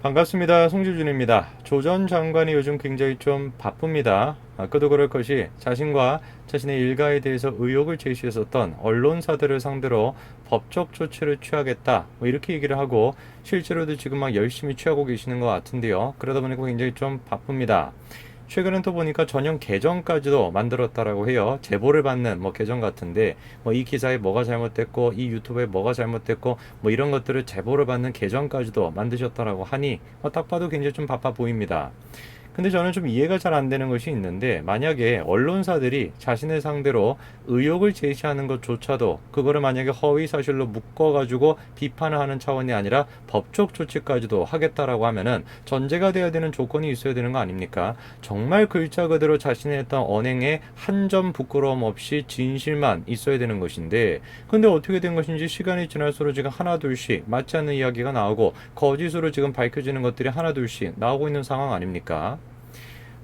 반갑습니다. 송지준입니다. 조 전 장관이 요즘 굉장히 좀 바쁩니다. 그도 그럴 것이 자신과 자신의 일가에 대해서 의혹을 제시했었던 언론사들을 상대로 법적 조치를 취하겠다, 이렇게 얘기를 하고 실제로도 지금 막 열심히 취하고 계시는 것 같은데요. 그러다 보니까 굉장히 좀 바쁩니다. 최근엔 또 보니까 전용 계정까지도 만들었다라고 해요. 제보를 받는 계정 같은데 이 기사에 뭐가 잘못됐고 이 유튜브에 뭐가 잘못됐고 이런 것들을 제보를 받는 계정까지도 만드셨다라고 하니 딱 봐도 굉장히 좀 바빠 보입니다. 근데 저는 좀 이해가 잘 안 되는 것이 있는데, 만약에 언론사들이 자신을 상대로 의혹을 제시하는 것조차도 그거를 만약에 허위 사실로 묶어가지고 비판을 하는 차원이 아니라 법적 조치까지도 하겠다라고 하면은 전제가 돼야 되는 조건이 있어야 되는 거 아닙니까? 정말 글자 그대로 자신의 했던 언행에 한 점 부끄러움 없이 진실만 있어야 되는 것인데, 근데 어떻게 된 것인지 시간이 지날수록 지금 하나둘씩 맞지 않는 이야기가 나오고 거짓으로 지금 밝혀지는 것들이 하나둘씩 나오고 있는 상황 아닙니까?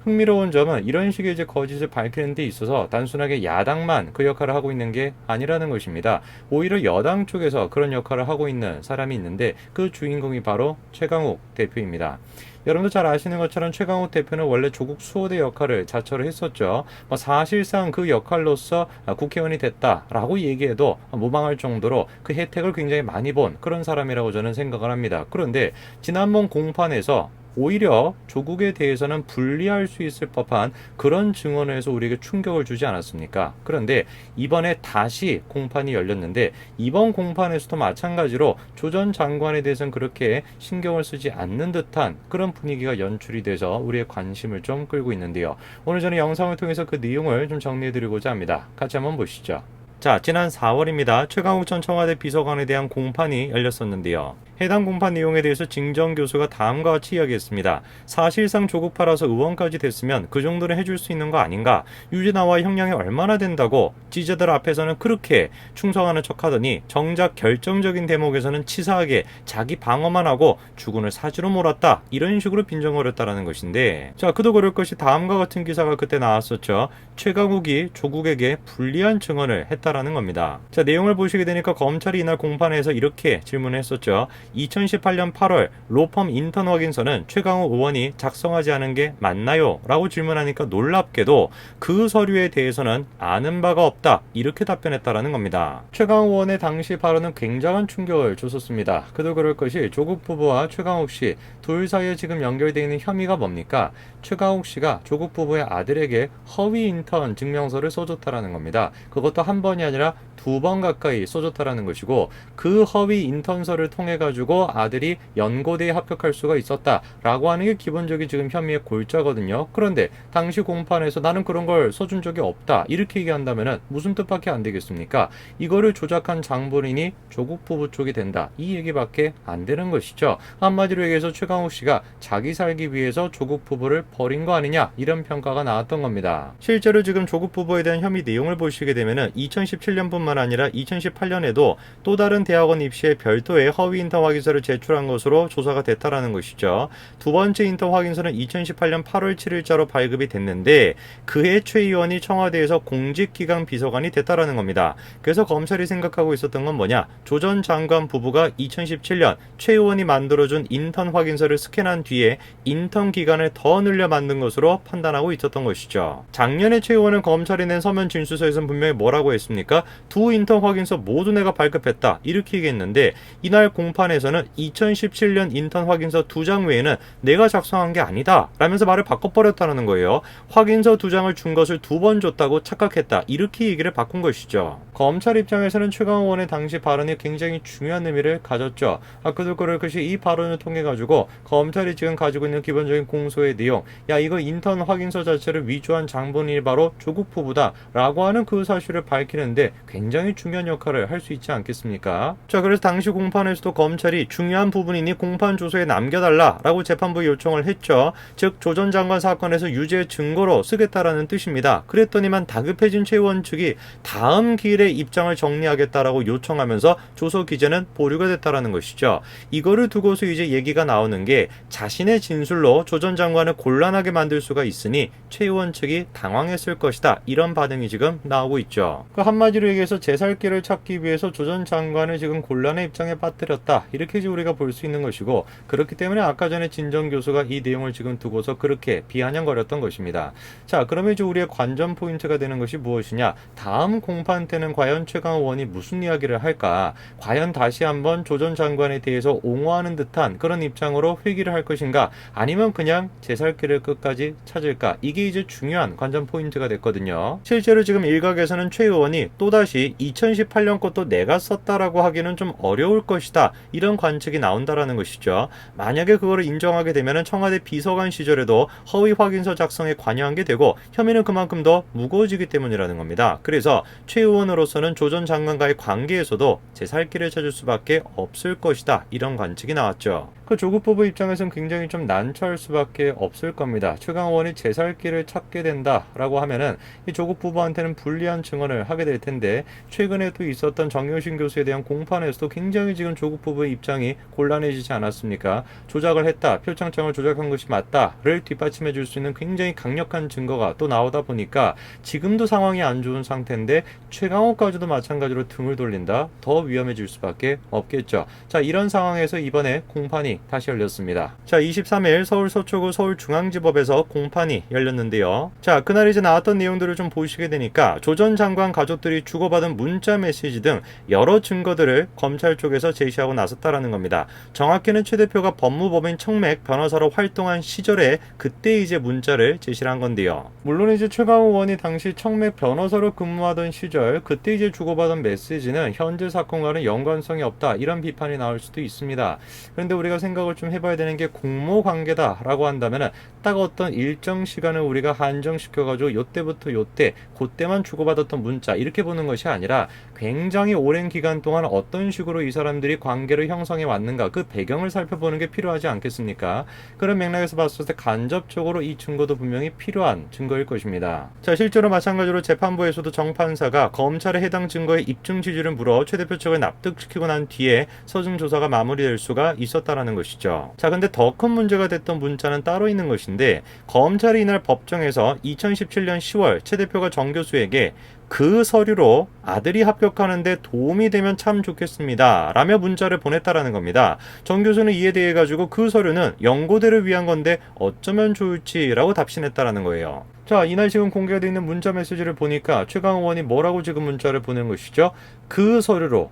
흥미로운 점은 이런 식의 이제 거짓을 밝히는 데 있어서 단순하게 야당만 그 역할을 하고 있는 게 아니라는 것입니다. 오히려 여당 쪽에서 그런 역할을 하고 있는 사람이 있는데 그 주인공이 바로 최강욱 대표입니다. 여러분도 잘 아시는 것처럼 최강욱 대표는 원래 조국 수호대 역할을 자처를 했었죠. 사실상 그 역할로서 국회의원이 됐다라고 얘기해도 무방할 정도로 그 혜택을 굉장히 많이 본 그런 사람이라고 저는 생각을 합니다. 그런데 지난번 공판에서 오히려 조국에 대해서는 불리할 수 있을 법한 그런 증언을 해서 우리에게 충격을 주지 않았습니까? 그런데 이번에 다시 공판이 열렸는데, 이번 공판에서도 마찬가지로 조 전 장관에 대해서는 그렇게 신경을 쓰지 않는 듯한 그런 분위기가 연출이 돼서 우리의 관심을 좀 끌고 있는데요. 오늘 저는 영상을 통해서 그 내용을 좀 정리해드리고자 합니다. 같이 한번 보시죠. 자, 지난 4월입니다. 최강욱 전 청와대 비서관에 대한 공판이 열렸었는데요. 해당 공판 내용에 대해서 징정 교수가 다음과 같이 이야기했습니다. 사실상 조국 팔아서 의원까지 됐으면 그 정도는 해줄 수 있는 거 아닌가? 유죄나와 형량이 얼마나 된다고 지자들 앞에서는 그렇게 충성하는 척하더니 정작 결정적인 대목에서는 치사하게 자기 방어만 하고 주군을 사지로 몰았다, 이런 식으로 빈정거렸다라는 것인데, 자, 그도 그럴 것이 다음과 같은 기사가 그때 나왔었죠. 최강욱이 조국에게 불리한 증언을 했다라는 겁니다. 자, 내용을 보시게 되니까 검찰이 이날 공판에서 이렇게 질문을 했었죠. 2018년 8월 로펌 인턴 확인서는 최강욱 의원이 작성하지 않은 게 맞나요? 라고 질문하니까 놀랍게도 그 서류에 대해서는 아는 바가 없다, 이렇게 답변했다라는 겁니다. 최강욱 의원의 당시 발언은 굉장한 충격을 줬었습니다. 그도 그럴 것이 조국 부부와 최강욱 씨 둘 사이에 지금 연결되어 있는 혐의가 뭡니까? 최강욱 씨가 조국 부부의 아들에게 허위 인턴 증명서를 써줬다라는 겁니다. 그것도 한 번이 아니라 2번 가까이 써줬다라는 것이고, 그 허위 인턴서를 통해 가지고 아들이 연고대에 합격할 수가 있었다라고 하는 게 기본적인 지금 혐의의 골자거든요. 그런데 당시 공판에서 나는 그런 걸 써준 적이 없다, 이렇게 얘기한다면은 무슨 뜻밖에 안 되겠습니까? 이거를 조작한 장본인이 조국 부부 쪽이 된다, 이 얘기밖에 안 되는 것이죠. 한마디로 얘기해서 최강욱 씨가 자기 살기 위해서 조국 부부를 버린 거 아니냐, 이런 평가가 나왔던 겁니다. 실제로 지금 조국 부부에 대한 혐의 내용을 보시게 되면은 2017년뿐만 아니라 2018년에도 또 다른 대학원 입시에 별도의 허위 인턴 확인서를 제출한 것으로 조사가 됐다라는 것이죠. 두 번째 인턴 확인서는 2018년 8월 7일자로 발급이 됐는데 그해 최 의원이 청와대에서 공직기강 비서관이 됐다라는 겁니다. 그래서 검찰이 생각하고 있었던 건 뭐냐? 조 전 장관 부부가 2017년 최 의원이 만들어준 인턴 확인서를 스캔한 뒤에 인턴 기간을 더 늘려 만든 것으로 판단하고 있었던 것이죠. 작년에 최 의원은 검찰이 낸 서면 진술서에서는 분명히 뭐라고 했습니까? 두 인턴 확인서 모두 내가 발급했다, 이렇게 얘기했는데 이날 공판에서는 2017년 인턴 확인서 2장 외에는 내가 작성한 게 아니다 라면서 말을 바꿔버렸다는 거예요. 확인서 2장을 준 것을 2번 줬다고 착각했다, 이렇게 얘기를 바꾼 것이죠. 검찰 입장에서는 최강욱 의원의 당시 발언이 굉장히 중요한 의미를 가졌죠. 그도 그럴 것이 이 발언을 통해 가지고 검찰이 지금 가지고 있는 기본적인 공소의 내용, 야, 이거 인턴 확인서 자체를 위조한 장본인이 바로 조국 부부다 라고 하는 그 사실을 밝히는데 굉장히 중요한 역할을 할 수 있지 않겠습니까? 자, 그래서 당시 공판에서도 검찰이 중요한 부분이니 공판 조서에 남겨달라 라고 재판부에 요청을 했죠. 즉 조 전 장관 사건에서 유죄 증거로 쓰겠다라는 뜻입니다. 그랬더니만 다급해진 최 의원 측이 다음 기일에 입장을 정리하겠다라고 요청하면서 조서 기재는 보류가 됐다라는 것이죠. 이거를 두고서 이제 얘기가 나오는 게 자신의 진술로 조 전 장관을 곤란하게 만들 수가 있으니 최 의원 측이 당황했을 것이다, 이런 반응이 지금 나오고 있죠. 그 한마디로 얘기해서 제살길을 찾기 위해서 조 전 장관을 지금 곤란의 입장에 빠뜨렸다, 이렇게 이제 우리가 볼 수 있는 것이고, 그렇기 때문에 아까 전에 진정 교수가 이 내용을 지금 두고서 그렇게 비아냥거렸던 것입니다. 자, 그러면 이제 우리의 관전 포인트가 되는 것이 무엇이냐? 다음 공판 때는 과연 최강욱 의원이 무슨 이야기를 할까? 과연 다시 한번 조 전 장관에 대해서 옹호하는 듯한 그런 입장으로 회귀를 할 것인가? 아니면 그냥 제 살 길을 끝까지 찾을까? 이게 이제 중요한 관전 포인트가 됐거든요. 실제로 지금 일각에서는 최 의원이 또다시 2018년 것도 내가 썼다라고 하기는 좀 어려울 것이다, 이런 관측이 나온다라는 것이죠. 만약에 그거를 인정하게 되면 청와대 비서관 시절에도 허위 확인서 작성에 관여한 게 되고 혐의는 그만큼 더 무거워지기 때문이라는 겁니다. 그래서 최 의원으로서는 조 전 장관과의 관계에서도 제 살 길을 찾을 수밖에 없을 것이다, 이런 관측이 나왔죠. 그 조국 부부 입장에서는 굉장히 좀 난처할 수밖에 없을 겁니다. 최강욱 의원이 제 살 길을 찾게 된다라고 하면은 이 조국 부부한테는 불리한 증언을 하게 될 텐데, 최근에 또 있었던 정경심 교수에 대한 공판에서도 굉장히 지금 조국 부부의 입장이 곤란해지지 않았습니까? 조작을 했다, 표창장을 조작한 것이 맞다를 뒷받침해 줄 수 있는 굉장히 강력한 증거가 또 나오다 보니까 지금도 상황이 안 좋은 상태인데 최강욱까지도 마찬가지로 등을 돌린다, 더 위험해질 수밖에 없겠죠. 자, 이런 상황에서 이번에 공판이 다시 열렸습니다. 자, 23일 서울 서초구 서울중앙지법에서 공판이 열렸는데요. 자, 그날 이제 나왔던 내용들을 좀 보시게 되니까 조 전 장관 가족들이 주고받은 문자 메시지 등 여러 증거들을 검찰 쪽에서 제시하고 나섰다라는 겁니다. 정확히는 최 대표가 법무법인 청맥 변호사로 활동한 시절에 그때 이제 문자를 제시를 한 건데요. 물론 이제 최강욱 의원이 당시 청맥 변호사로 근무하던 시절 그때 이제 주고받은 메시지는 현재 사건과는 연관성이 없다, 이런 비판이 나올 수도 있습니다. 그런데 우리가 생각을 좀 해봐야 되는 게 공모 관계다라고 한다면은 딱 어떤 일정 시간을 우리가 한정시켜가지고 요때부터 요때 그때만 주고받았던 문자, 이렇게 보는 것이 아니라 굉장히 오랜 기간 동안 어떤 식으로 이 사람들이 관계를 형성해 왔는가, 그 배경을 살펴보는 게 필요하지 않겠습니까? 그런 맥락에서 봤을 때 간접적으로 이 증거도 분명히 필요한 증거일 것입니다. 자, 실제로 마찬가지로 재판부에서도 정판사가 검찰의 해당 증거의 입증 취지를 물어 최 대표 측을 납득시키고 난 뒤에 서증 조사가 마무리될 수가 있었다라는 것이죠. 자, 근데 더 큰 문제가 됐던 문자는 따로 있는 것인데, 검찰이 이날 법정에서 2017년 10월 최 대표가 정 교수에게 그 서류로 아들이 합격하는데 도움이 되면 참 좋겠습니다 라며 문자를 보냈다라는 겁니다. 정 교수는 이에 대해 가지고 그 서류는 연고대를 위한 건데 어쩌면 좋을지라고 답신했다라는 거예요. 자, 이날 지금 공개가 되어 있는 문자 메시지를 보니까 최강욱 의원이 뭐라고 지금 문자를 보낸 것이죠? 그 서류로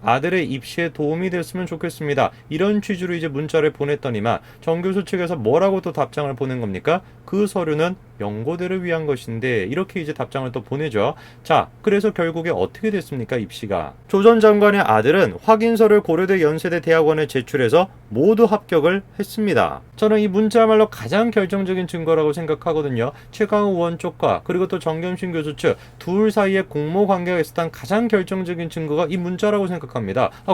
아들의 입시에 도움이 됐으면 좋겠습니다, 이런 취지로 이제 문자를 보냈더니만 정 교수 측에서 뭐라고 또 답장을 보낸 겁니까? 그 서류는 연고대를 위한 것인데, 이렇게 이제 답장을 또 보내죠. 자, 그래서 결국에 어떻게 됐습니까? 입시가 조 전 장관의 아들은 확인서를 고려대 연세대 대학원에 제출해서 모두 합격을 했습니다. 저는 이 문자야말로 가장 결정적인 증거라고 생각하거든요. 최강욱 의원 쪽과 그리고 또 정경심 교수 측 둘 사이에 공모 관계가 있었던 가장 결정적인 증거가 이 문자라고 생각합니다.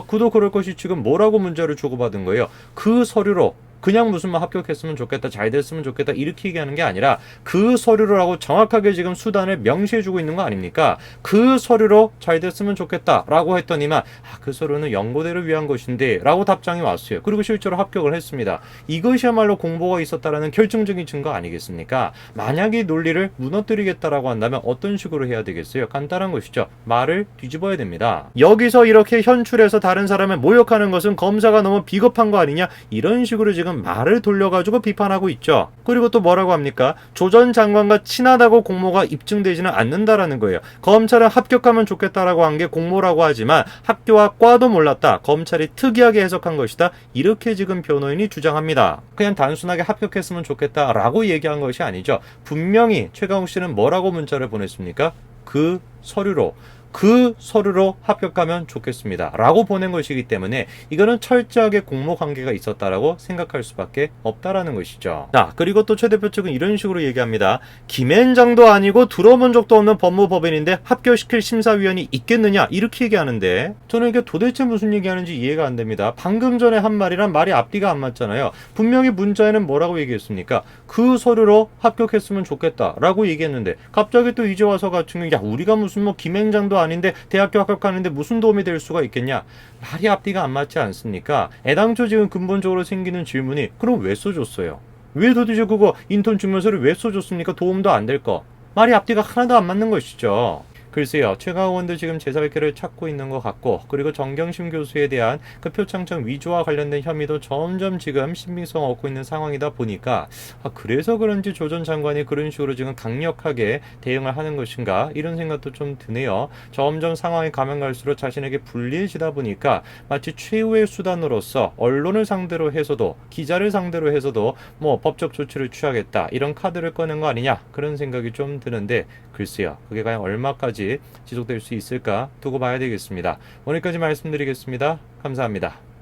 그도 그럴 것이 지금 뭐라고 문자를 주고받은 거예요? 그 서류로 그냥 무슨 뭐 합격했으면 좋겠다, 잘 됐으면 좋겠다, 이렇게 얘기하는 게 아니라 그 서류라고 정확하게 지금 수단을 명시해주고 있는 거 아닙니까? 그 서류로 잘 됐으면 좋겠다 라고 했더니만 그 서류는 연고대를 위한 것인데 라고 답장이 왔어요. 그리고 실제로 합격을 했습니다. 이것이야말로 공보가 있었다라는 결정적인 증거 아니겠습니까? 만약에 논리를 무너뜨리겠다라고 한다면 어떤 식으로 해야 되겠어요? 간단한 것이죠. 말을 뒤집어야 됩니다. 여기서 이렇게 현출해서 다른 사람을 모욕하는 것은 검사가 너무 비겁한 거 아니냐, 이런 식으로 지금 말을 돌려가지고 비판하고 있죠. 그리고 또 뭐라고 합니까? 조 전 장관과 친하다고 공모가 입증되지는 않는다라는 거예요. 검찰은 합격하면 좋겠다라고 한 게 공모라고 하지만 학교와 과도 몰랐다, 검찰이 특이하게 해석한 것이다, 이렇게 지금 변호인이 주장합니다. 그냥 단순하게 합격했으면 좋겠다라고 얘기한 것이 아니죠. 분명히 최강욱 씨는 뭐라고 문자를 보냈습니까? 그 서류로 합격하면 좋겠습니다 라고 보낸 것이기 때문에 이거는 철저하게 공모 관계가 있었다라고 생각할 수밖에 없다라는 것이죠. 자, 그리고 또 최 대표 측은 이런 식으로 얘기합니다. 김앤장도 아니고 들어본 적도 없는 법무법인인데 합격시킬 심사위원이 있겠느냐, 이렇게 얘기하는데 저는 이게 도대체 무슨 얘기하는지 이해가 안 됩니다. 방금 전에 한 말이랑 말이 앞뒤가 안 맞잖아요. 분명히 문자에는 뭐라고 얘기했습니까? 그 서류로 합격했으면 좋겠다 라고 얘기했는데 갑자기 또 이제 와서 같은 경우 우리가 무슨 뭐 김앤장도 아닌데 대학교 합격하는데 무슨 도움이 될 수가 있겠냐, 말이 앞뒤가 안 맞지 않습니까? 애당초 지금 근본적으로 생기는 질문이 그럼 왜 써줬어요? 왜 도대체 그거 인턴 증명서를 왜 써줬습니까? 도움도 안 될 거. 말이 앞뒤가 하나도 안 맞는 것이죠. 글쎄요, 최강 의원도 지금 제살길을 찾고 있는 것 같고, 그리고 정경심 교수에 대한 그 표창장 위조와 관련된 혐의도 점점 지금 신빙성 얻고 있는 상황이다 보니까, 그래서 그런지 조 전 장관이 그런 식으로 지금 강력하게 대응을 하는 것인가, 이런 생각도 좀 드네요. 점점 상황이 가면 갈수록 자신에게 불리해지다 보니까 마치 최후의 수단으로서 언론을 상대로 해서도, 기자를 상대로 해서도 뭐 법적 조치를 취하겠다, 이런 카드를 꺼낸 거 아니냐, 그런 생각이 좀 드는데, 글쎄요, 그게 과연 얼마까지 지속될 수 있을까 두고 봐야 되겠습니다. 오늘까지 말씀드리겠습니다. 감사합니다.